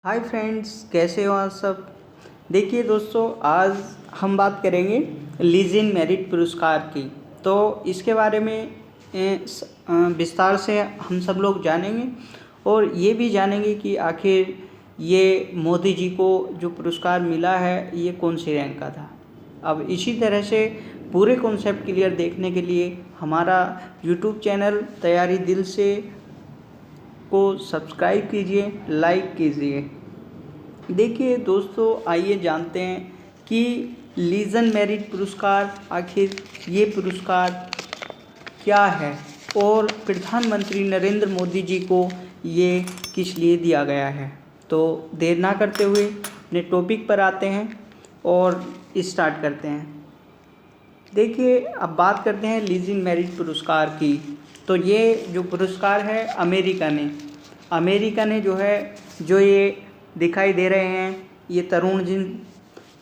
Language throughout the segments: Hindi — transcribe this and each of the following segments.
हाय फ्रेंड्स, कैसे हो आप सब। देखिए दोस्तों, आज हम बात करेंगे लीजेंड मेरिट पुरस्कार की। तो इसके बारे में विस्तार से हम सब लोग जानेंगे और ये भी जानेंगे कि आखिर ये मोदी जी को जो पुरस्कार मिला है ये कौन सी रैंक का था। अब इसी तरह से पूरे कॉन्सेप्ट क्लियर देखने के लिए हमारा यूट्यूब चैनल तैयारी दिल से को सब्सक्राइब कीजिए, लाइक कीजिए। देखिए दोस्तों, आइए जानते हैं कि लीजेंड मेरिट पुरस्कार आखिर ये पुरस्कार क्या है और प्रधानमंत्री नरेंद्र मोदी जी को ये किस लिए दिया गया है। तो देर ना करते हुए अपने टॉपिक पर आते हैं और स्टार्ट करते हैं। देखिए, अब बात करते हैं लीजेंड मेरिट पुरस्कार की। तो ये जो पुरस्कार है अमेरिका ने जो ये दिखाई दे रहे हैं, ये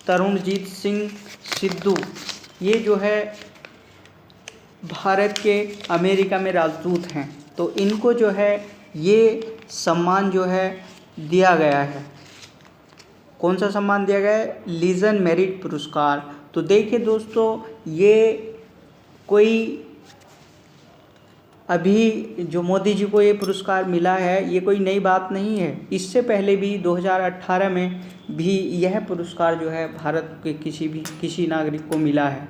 तरुणजीत सिंह सिद्धू, ये जो है भारत के अमेरिका में राजदूत हैं। तो इनको जो है ये सम्मान जो है दिया गया है। कौन सा सम्मान दिया गया है? लीजेंड मेरिट पुरस्कार। तो देखिए दोस्तों, ये कोई अभी जो मोदी जी को ये पुरस्कार मिला है ये कोई नई बात नहीं है। इससे पहले भी 2018 में भी यह पुरस्कार जो है भारत के किसी नागरिक को मिला है।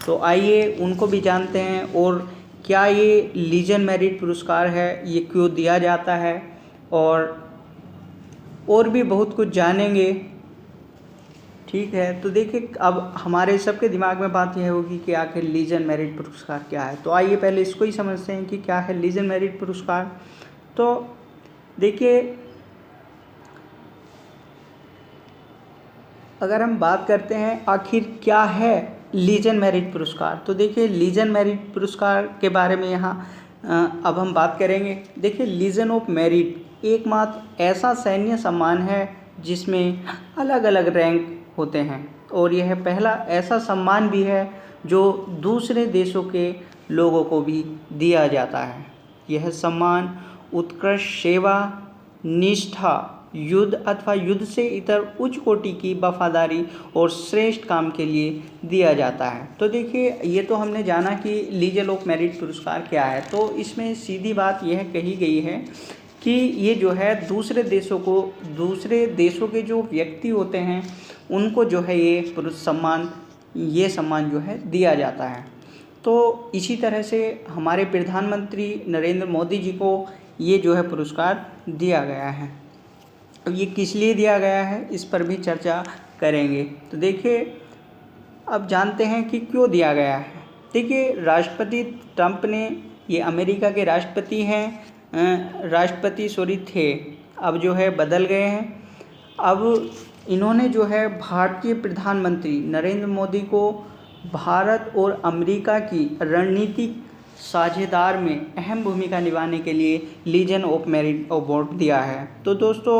तो आइए उनको भी जानते हैं और क्या ये लीजेंड मेरिट पुरस्कार है, ये क्यों दिया जाता है, और भी बहुत कुछ जानेंगे। ठीक है, तो देखिए, अब हमारे सबके दिमाग में बात यह होगी कि आखिर लीजेंड मेरिट पुरस्कार क्या है। तो आइए पहले इसको ही समझते हैं कि क्या है लीजेंड मेरिट पुरस्कार। तो देखिए, अगर हम बात करते हैं आखिर क्या है लीजेंड मेरिट पुरस्कार, तो देखिए लीजेंड मेरिट पुरस्कार के बारे में यहाँ अब हम बात करेंगे। देखिए, लीजेंड ऑफ मेरिट एकमात्र ऐसा सैन्य सम्मान है जिसमें अलग अलग रैंक होते हैं और यह पहला ऐसा सम्मान भी है जो दूसरे देशों के लोगों को भी दिया जाता है। यह सम्मान उत्कृष्ट सेवा, निष्ठा, युद्ध अथवा युद्ध से इतर उच्च कोटि की वफादारी और श्रेष्ठ काम के लिए दिया जाता है। तो देखिए, ये तो हमने जाना कि लीजेंड ऑफ मेरिट पुरस्कार क्या है। तो इसमें सीधी बात यह कही गई है कि ये जो है दूसरे देशों के जो व्यक्ति होते हैं उनको जो है ये सम्मान जो है दिया जाता है। तो इसी तरह से हमारे प्रधानमंत्री नरेंद्र मोदी जी को ये जो है पुरस्कार दिया गया है। अब ये किस लिए दिया गया है इस पर भी चर्चा करेंगे। तो देखिए, अब जानते हैं कि क्यों दिया गया है। देखिए, राष्ट्रपति ट्रंप ने, ये अमेरिका के राष्ट्रपति थे, अब जो है बदल गए हैं। अब इन्होंने जो है भारतीय प्रधानमंत्री नरेंद्र मोदी को भारत और अमेरिका की रणनीतिक साझेदार में अहम भूमिका निभाने के लिए लीजेंड ऑफ मेरिट अवार्ड दिया है। तो दोस्तों,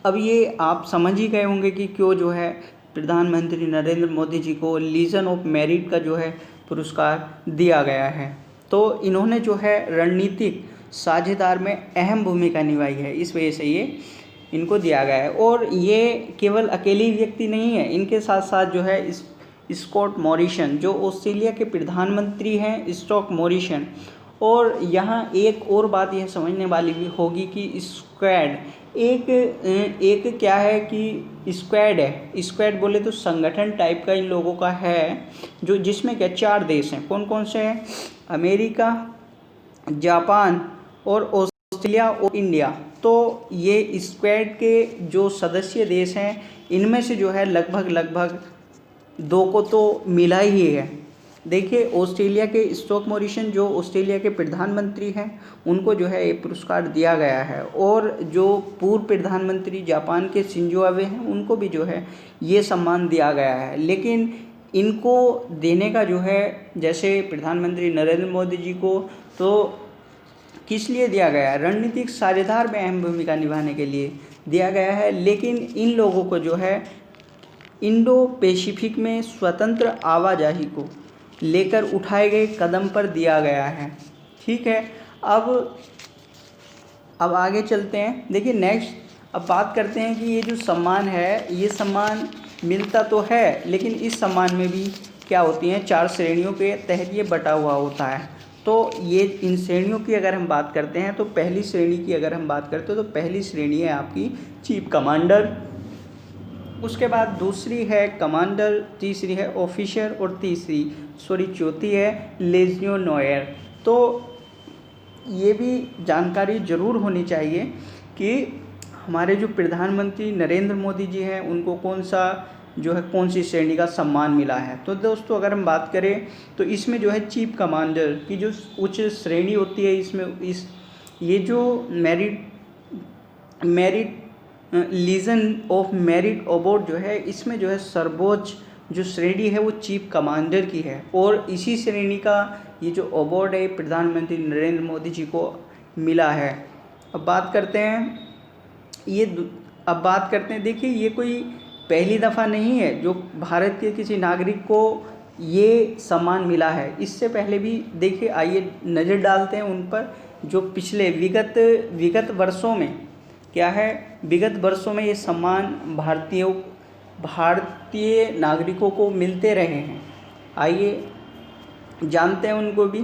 अब ये आप समझ ही गए होंगे कि क्यों जो है प्रधानमंत्री नरेंद्र मोदी जी को लीजेंड ऑफ मेरिट का जो है पुरस्कार दिया गया है। तो इन्होंने जो है रणनीतिक साझेदार में अहम भूमिका निभाई है, इस वजह से ये इनको दिया गया है। और ये केवल अकेले व्यक्ति नहीं है, इनके साथ साथ जो है स्कॉट मॉरिसन, जो ऑस्ट्रेलिया के प्रधानमंत्री हैं, स्कॉट मॉरिसन। और यहाँ एक और बात यह समझने वाली भी होगी कि स्क्वाड एक क्या है कि स्क्वाड है। स्क्वाड बोले तो संगठन टाइप का इन लोगों का है, जो जिसमें क्या 4 देश हैं। कौन कौन से हैं? अमेरिका, जापान और ऑस्ट्रेलिया और इंडिया। तो ये स्क्वाड के जो सदस्य देश हैं इनमें से जो है लगभग 2 को तो मिला ही है। देखिए, ऑस्ट्रेलिया के स्कॉट मॉरिसन, जो ऑस्ट्रेलिया के प्रधानमंत्री हैं, उनको जो है ये पुरस्कार दिया गया है। और जो पूर्व प्रधानमंत्री जापान के शिंजो आबे हैं, उनको भी जो है ये सम्मान दिया गया है। लेकिन इनको देने का जो है, जैसे प्रधानमंत्री नरेंद्र मोदी जी को, तो किस लिए दिया गया है? रणनीतिक साझेदार में अहम भूमिका निभाने के लिए दिया गया है। लेकिन इन लोगों को जो है इंडो पैसिफिक में स्वतंत्र आवाजाही को लेकर उठाए गए कदम पर दिया गया है। ठीक है, अब आगे चलते हैं। देखिए, नेक्स्ट अब बात करते हैं कि ये जो सम्मान है, ये सम्मान मिलता तो है, लेकिन इस सम्मान में भी क्या होती हैं, 4 श्रेणियों के तहत ये बटा हुआ होता है। तो ये इन श्रेणियों की अगर हम बात करते हैं तो पहली श्रेणी की अगर हम बात करते हैं तो पहली श्रेणी है आपकी चीफ कमांडर, उसके बाद दूसरी है कमांडर, तीसरी है ऑफिसर और चौथी है लेजियोनोयर। तो ये भी जानकारी ज़रूर होनी चाहिए कि हमारे जो प्रधानमंत्री नरेंद्र मोदी जी हैं उनको कौन सी श्रेणी का सम्मान मिला है। तो दोस्तों अगर हम बात करें तो इसमें जो है चीफ कमांडर की जो उच्च श्रेणी होती है, इसमें ये जो merit legion of merit award जो है, इसमें जो है सर्वोच्च जो श्रेणी है वो चीफ कमांडर की है, और इसी श्रेणी का ये जो अवार्ड है प्रधानमंत्री नरेंद्र मोदी जी को मिला है। अब बात करते हैं देखिए ये कोई पहली दफ़ा नहीं है जो भारत के किसी नागरिक को ये सम्मान मिला है। इससे पहले भी देखिए, आइए नज़र डालते हैं उन पर जो पिछले विगत वर्षों में क्या है, विगत वर्षों में ये सम्मान भारतीय नागरिकों को मिलते रहे हैं। आइए जानते हैं उनको भी।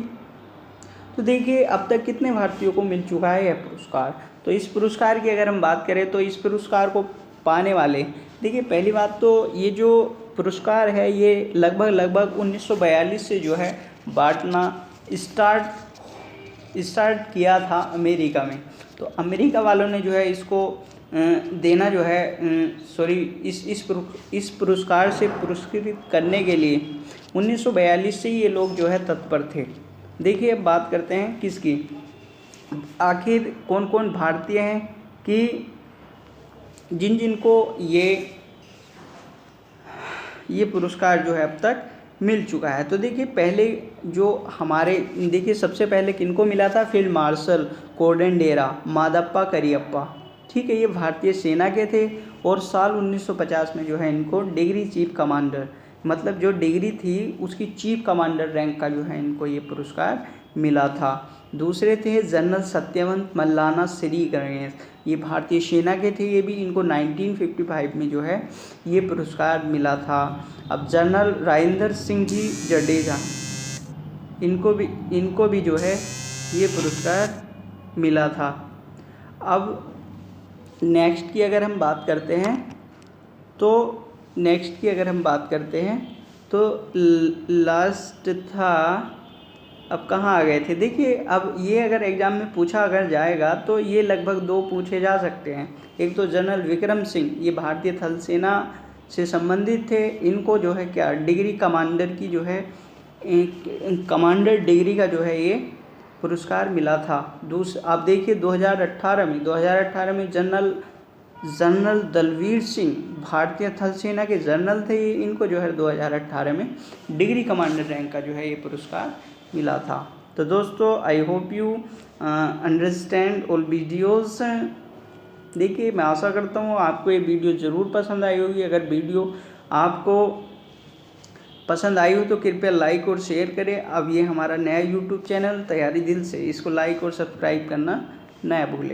तो देखिए अब तक कितने भारतीयों को मिल चुका है यह पुरस्कार। तो इस पुरस्कार की अगर हम बात करें तो इस पुरस्कार को पाने वाले, देखिए पहली बात तो ये जो पुरस्कार है ये लगभग 1942 से जो है बांटना स्टार्ट किया था अमेरिका में। तो अमेरिका वालों ने जो है इसको देना जो है इस पुरस्कार से पुरस्कृत करने के लिए 1942 से ये लोग जो है तत्पर थे। देखिए अब बात करते हैं किसकी, आखिर कौन कौन भारतीय हैं कि जिनको ये पुरस्कार जो है अब तक मिल चुका है। तो देखिए पहले सबसे पहले किनको मिला था, फील्ड मार्शल कोडेंडेरा मादप्पा करियप्पा, ठीक है, ये भारतीय सेना के थे, और साल 1950 में जो है इनको डिग्री चीफ कमांडर, मतलब जो डिग्री थी उसकी चीफ कमांडर रैंक का जो है इनको ये पुरस्कार मिला था। दूसरे थे जनरल सत्यवंत मल्लाना श्री गणेश, ये भारतीय सेना के थे, ये भी इनको 1955 में जो है ये पुरस्कार मिला था। अब जनरल राजेंद्र सिंह जी जडेजा, इनको भी जो है ये पुरस्कार मिला था। अब नेक्स्ट की अगर हम बात करते हैं तो लास्ट था, अब कहाँ आ गए थे, देखिए अब ये अगर एग्ज़ाम में पूछा अगर जाएगा तो ये लगभग 2 पूछे जा सकते हैं। एक तो जनरल विक्रम सिंह, ये भारतीय थल सेना से संबंधित थे, इनको जो है क्या डिग्री कमांडर की जो है कमांडर डिग्री का जो है ये पुरस्कार मिला था। आप देखिए 2018 में जनरल दलवीर सिंह भारतीय थल सेना के जनरल थे, इनको जो है 2018 में डिग्री कमांडर रैंक का जो है ये पुरस्कार मिला था। तो दोस्तों I hope you understand all videos. देखिए मैं आशा करता हूँ आपको ये वीडियो ज़रूर पसंद आई होगी। अगर वीडियो आपको पसंद आई हो तो कृपया लाइक और शेयर करें। अब ये हमारा नया यूट्यूब चैनल तैयारी दिल से, इसको लाइक और सब्सक्राइब करना ना भूलें।